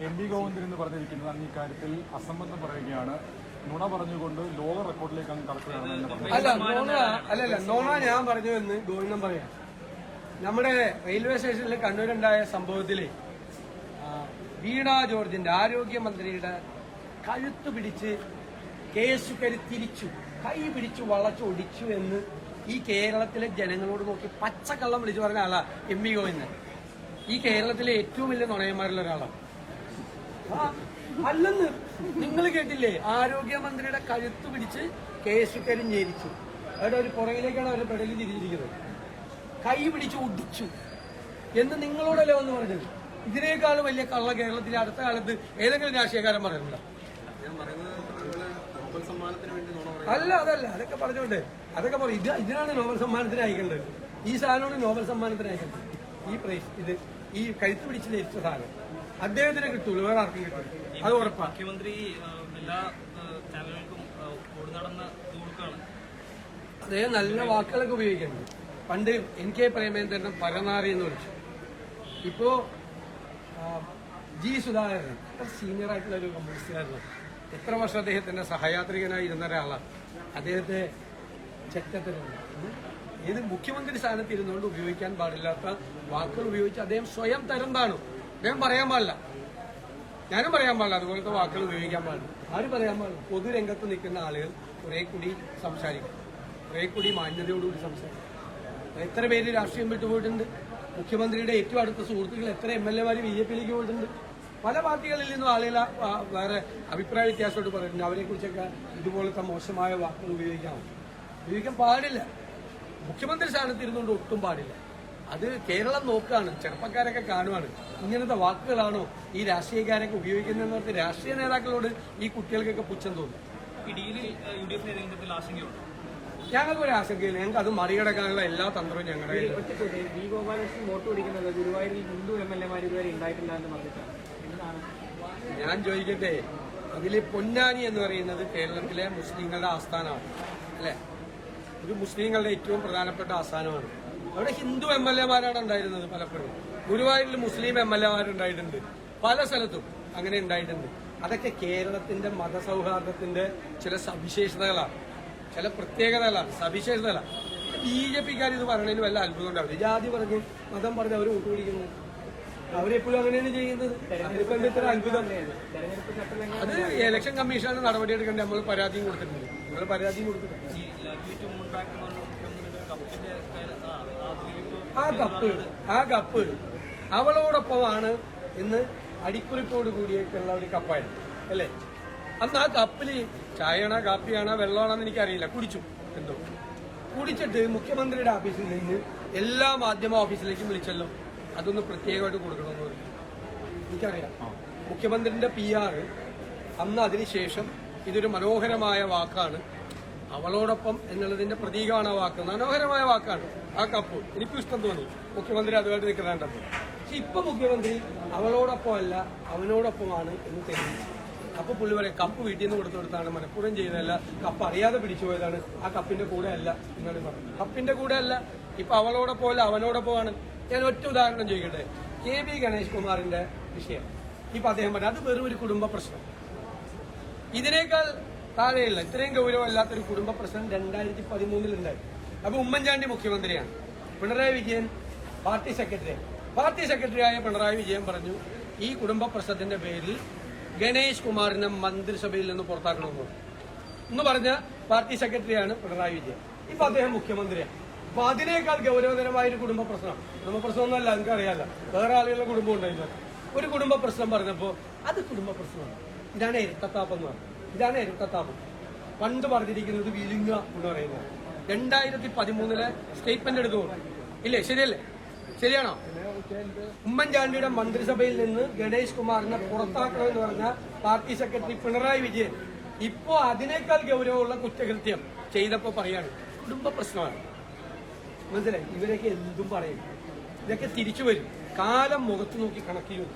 M V Govindan എന്ന് പറഞ്ഞിരിക്കുന്നത് അങ്ങ് ഇക്കാര്യത്തിൽ അസംബന്ധം പറയുകയാണ്. നുണ പറഞ്ഞുകൊണ്ട് ലോക റെക്കോർഡിലേക്ക് അങ്ങ് കടക്കുകയാണ്. അല്ലല്ല നോണ ഞാൻ പറഞ്ഞു എന്ന് ഗോവിന്ദൻ പറയാം. നമ്മുടെ റെയിൽവേ സ്റ്റേഷനിൽ കണ്ണൂരുണ്ടായ സംഭവത്തില് വീണ ജോർജിന്റെ ആരോഗ്യമന്ത്രിയുടെ കഴുത്ത് പിടിച്ച് കേസുകാരി തിരിച്ചു, കൈ പിടിച്ചു വളച്ചു ഒടിച്ചു എന്ന് ഈ കേരളത്തിലെ ജനങ്ങളോട് നോക്കി പച്ചക്കള്ളം വിളിച്ചു പറഞ്ഞ ആളാ എം വി ഗോവിന്ദൻ. ഈ കേരളത്തിലെ ഏറ്റവും വലിയ നുണയന്മാരിൽ ഒരാളാണ്. അല്ലെന്ന് നിങ്ങൾ കേട്ടില്ലേ? ആരോഗ്യമന്ത്രിയുടെ കഴുത്ത് പിടിച്ച് കേസുകാരി ഞെരിച്ചു. അവിടെ ഒരു പുറകിലേക്കാണ് അവരുടെ പെടലിൽ തിരിച്ചിരിക്കുന്നത്. കൈ പിടിച്ച് ഒടിച്ചു എന്ന് നിങ്ങളോടല്ലേ വന്ന് പറഞ്ഞത്? ഇതിനേക്കാൾ വലിയ കള്ള കേരളത്തിലെ അടുത്ത കാലത്ത് ഏതെങ്കിലും രാഷ്ട്രീയക്കാരൻ പറയുന്നുണ്ടോ? അതല്ല അതൊക്കെ പറഞ്ഞോണ്ട് അതൊക്കെ പറയും. ഇതിനാണ് നോബൽ സമ്മാനത്തിന് അയക്കേണ്ടത്. ഈ സാധനമാണ് നോബൽ സമ്മാനത്തിന് അയക്കേണ്ടത്. ഈ പ്രൈസ് ഈ കഴുത്ത് പിടിച്ച് ലഭിച്ച സാധനം അദ്ദേഹത്തിന് കിട്ടൂല, വേറെ ആർക്കും കിട്ടും. അത് ഉറപ്പാണ്. മുഖ്യമന്ത്രി എല്ലാ ചാനലുകൾക്കും നടന്ന അദ്ദേഹം നല്ല വാക്കുകളൊക്കെ ഉപയോഗിക്കുന്നുണ്ട്. പണ്ട് NK പ്രേമേന്ദ്രനെ പരനാറി എന്ന് വിളിച്ചു. ഇപ്പോ ജി സുധാകരൻ സീനിയർ ആയിട്ടുള്ള ഒരു കമ്മ്യൂണിസ്റ്റുകാരനാണ്. എത്ര വർഷം അദ്ദേഹത്തിന്റെ സഹയാത്രികനായി ഇരുന്ന ഒരാളാണ്. അദ്ദേഹത്തെ ചെറ്റത്തരല്ല. ഏത് മുഖ്യമന്ത്രി സ്ഥാനത്ത് ഇരുന്നുകൊണ്ട് ഉപയോഗിക്കാൻ പാടില്ലാത്ത വാക്കുകൾ ഉപയോഗിച്ച് അദ്ദേഹം സ്വയം തരം താണു. അദ്ദേഹം പറയാൻ പാടില്ല, ഞാനും പറയാൻ പാടില്ല. അതുപോലത്തെ വാക്കുകൾ ഉപയോഗിക്കാൻ പാടില്ല. ആരും പറയാൻ പാടില്ല. പൊതുരംഗത്ത് നിൽക്കുന്ന ആളുകൾ കുറെ കൂടി സംസാരിക്കും, കുറെ കൂടി മാന്യതയോടുകൂടി സംസാരിക്കും. എത്ര പേര് രാഷ്ട്രീയം വിട്ടുപോയിട്ടുണ്ട്? മുഖ്യമന്ത്രിയുടെ ഏറ്റവും അടുത്ത സുഹൃത്തുക്കൾ എത്ര MLA മാര് BJPയിലേക്ക് പോയിട്ടുണ്ട്? പല പാർട്ടികളിൽ നിന്നും ആളുകൾ വേറെ അഭിപ്രായ വ്യത്യാസമായിട്ട് പറയുന്നുണ്ട്. അവരെ കുറിച്ചൊക്കെ ഇതുപോലത്തെ മോശമായ വാക്കുകൾ ഉപയോഗിക്കാൻ പാടില്ല. മുഖ്യമന്ത്രി സ്ഥാനത്ത് ഇരുന്നുകൊണ്ട് ഒട്ടും പാടില്ല. അത് കേരളം നോക്കുകയാണ്, ചെറുപ്പക്കാരൊക്കെ കാണുവാണ്. ഇങ്ങനത്തെ വാക്കുകളാണോ ഈ രാഷ്ട്രീയക്കാരൊക്കെ ഉപയോഗിക്കുന്നതെന്ന് പറഞ്ഞ് രാഷ്ട്രീയ നേതാക്കളോട് ഈ കുട്ടികൾക്കൊക്കെ പുച്ഛം തോന്നും. ഞങ്ങൾക്കൊരു ആശങ്കയില്ല. ഞങ്ങൾക്ക് അത് മറികടക്കാനുള്ള എല്ലാ തന്ത്രവും ഞങ്ങളുടെ വി. ഗോപാലകൃഷ്ണൻ വോട്ട് പിടിക്കുന്നത് ഗുരുവായൂരിൽ ഹിന്ദു MLA ഇതുവരെ ഉണ്ടായിട്ടില്ല എന്ന് പറഞ്ഞിട്ടാണ്. ഞാൻ ചോദിക്കട്ടെ, അതില് പൊന്നാനി എന്ന് പറയുന്നത് കേരളത്തിലെ മുസ്ലിങ്ങളുടെ ആസ്ഥാനമാണ് അല്ലെ? ഒരു മുസ്ലിങ്ങളുടെ ഏറ്റവും പ്രധാനപ്പെട്ട ആസ്ഥാനമാണ്. അവിടെ ഹിന്ദു MLA മാരാണ് ഉണ്ടായിരുന്നത് പലപ്പോഴും. ഗുരുവായൂരിൽ മുസ്ലിം MLA മാരുണ്ടായിട്ടുണ്ട്. പല സ്ഥലത്തും അങ്ങനെ ഉണ്ടായിട്ടുണ്ട്. അതൊക്കെ കേരളത്തിന്റെ മതസൗഹാർദ്ദത്തിന്റെ ചില സവിശേഷതകളാണ്, ചില പ്രത്യേകതകളാണ്, സവിശേഷതകളാണ്. BJPക്കാർ ഇത് പറയുന്നതിന് വല്ല അത്ഭുതം ഉണ്ടാവില്ല. ജാതി പറഞ്ഞ് മതം പറഞ്ഞ് അവർ വോട്ട് പിടിക്കുന്നു. അവരെപ്പോഴും അങ്ങനെയാണ് ചെയ്യുന്നത്. അതിനിപ്പോ ഇത്ര അത്ഭുതം? അത് ഇലക്ഷൻ കമ്മീഷനാണ് നടപടിയെടുക്കേണ്ടത്. നമ്മൾ പരാതിയും കൊടുത്തിട്ടുണ്ട്. നമ്മൾ പരാതിയും കൊടുത്തിട്ടുണ്ട്. ആ കപ്പ് അവളോടൊപ്പമാണ് ഇന്ന് അടിക്കുറിപ്പോട് കൂടിയൊക്കെയുള്ള ഒരു കപ്പായിരുന്നു അല്ലേ? അന്ന് ആ കപ്പില് ചായയാണോ കാപ്പിയാണോ വെള്ളമാണെന്ന് എനിക്കറിയില്ല. കുടിച്ചു എന്തോ കുടിച്ചിട്ട് മുഖ്യമന്ത്രിയുടെ ഓഫീസിൽ നിന്ന് എല്ലാ മാധ്യമ ഓഫീസിലേക്കും വിളിച്ചല്ലോ. അതൊന്ന് പ്രത്യേകമായിട്ട് കൊടുക്കണമെന്ന് പറഞ്ഞു. എനിക്കറിയാം മുഖ്യമന്ത്രിന്റെ PR അന്ന് അതിനുശേഷം ഇതൊരു മനോഹരമായ വാക്കാണ്, അവളോടൊപ്പം എന്നുള്ളതിന്റെ പ്രതീകമാണ് ആ വാക്ക്. മനോഹരമായ വാക്കാണ് ആ കപ്പ്. എനിക്കും ഇഷ്ടം തോന്നി മുഖ്യമന്ത്രി അതുമായിട്ട് നിൽക്കുന്നുണ്ടെന്ന്. പക്ഷെ ഇപ്പൊ മുഖ്യമന്ത്രി അവളോടൊപ്പം അല്ല അവനോടൊപ്പമാണ് എന്ന് തെളിയിച്ചു. അപ്പൊ പുള്ളി പറയാം കപ്പ് വീട്ടിൽ നിന്ന് കൊടുത്താണ്, മനഃപൂർവ്വം ചെയ്തതല്ല, കപ്പ് അറിയാതെ പിടിച്ചു പോയതാണ്, ആ കപ്പിന്റെ കൂടെ അല്ല എന്നാണ് പറഞ്ഞത്. കപ്പിന്റെ കൂടെ അല്ല, ഇപ്പൊ അവളോടൊപ്പം അല്ല അവനോടൊപ്പമാണ്. ഞാൻ ഒറ്റ ഉദാഹരണം ചോദിക്കട്ടെ. KB ഗണേഷ് കുമാറിന്റെ വിഷയം ഇപ്പൊ അദ്ദേഹം പറഞ്ഞു അത് വെറും ഒരു കുടുംബ പ്രശ്നം. ഇതിനേക്കാൾ താഴെയുള്ള ഇത്രയും ഗൗരവമല്ലാത്തൊരു കുടുംബ പ്രശ്നം 2013 ഉണ്ടായി. അപ്പൊ ഉമ്മൻചാണ്ടി മുഖ്യമന്ത്രിയാണ്, പിണറായി വിജയൻ പാർട്ടി സെക്രട്ടറിയായ പിണറായി വിജയൻ പറഞ്ഞു ഈ കുടുംബ പ്രശ്നത്തിന്റെ പേരിൽ ഗണേഷ് കുമാറിനെ മന്ത്രിസഭയിൽ നിന്ന് പുറത്താക്കണമെന്ന് എന്ന് പറഞ്ഞ പാർട്ടി സെക്രട്ടറിയാണ് പിണറായി വിജയൻ. ഇപ്പൊ അദ്ദേഹം മുഖ്യമന്ത്രിയാണ്. അപ്പൊ അതിനേക്കാൾ ഗൗരവതരമായ ഒരു കുടുംബ പ്രശ്നമൊന്നുമല്ല, നിങ്ങൾക്ക് അറിയാലോ. വേറെ ആളുകളുടെ കുടുംബം ഉണ്ടായില്ല. ഒരു കുടുംബ പ്രശ്നം പറഞ്ഞപ്പോ അത് കുടുംബ പ്രശ്നമാണ്. ഇതാണ് ഇരട്ടത്താപ്പ് എന്ന് പറഞ്ഞത്. ഇതാണ് ഇരട്ടത്താപ്പ്. പണ്ട് പറഞ്ഞിരിക്കുന്നത് വിഴുങ്ങ എന്ന് പറയുന്നത്. 2013 സ്റ്റേറ്റ്മെന്റ് എടുത്തുകൊണ്ട് ഇല്ലേ? ശരിയല്ലേ? ശരിയാണോ? ഉമ്മൻചാണ്ടിയുടെ മന്ത്രിസഭയിൽ നിന്ന് ഗണേഷ് കുമാറിനെ പുറത്താക്കണമെന്ന് പറഞ്ഞ പാർട്ടി സെക്രട്ടറി പിണറായി വിജയൻ ഇപ്പോ അതിനേക്കാൾ ഗൗരവമുള്ള കുറ്റകൃത്യം ചെയ്തപ്പോ പറയാണ് കുടുംബ പ്രശ്നമാണ്. മനസ്സിലായി? ഇവരൊക്കെ എന്തും പറയും, ഇതൊക്കെ തിരിച്ചു വരും. കാലം മുഖത്ത് നോക്കി കണക്കിലും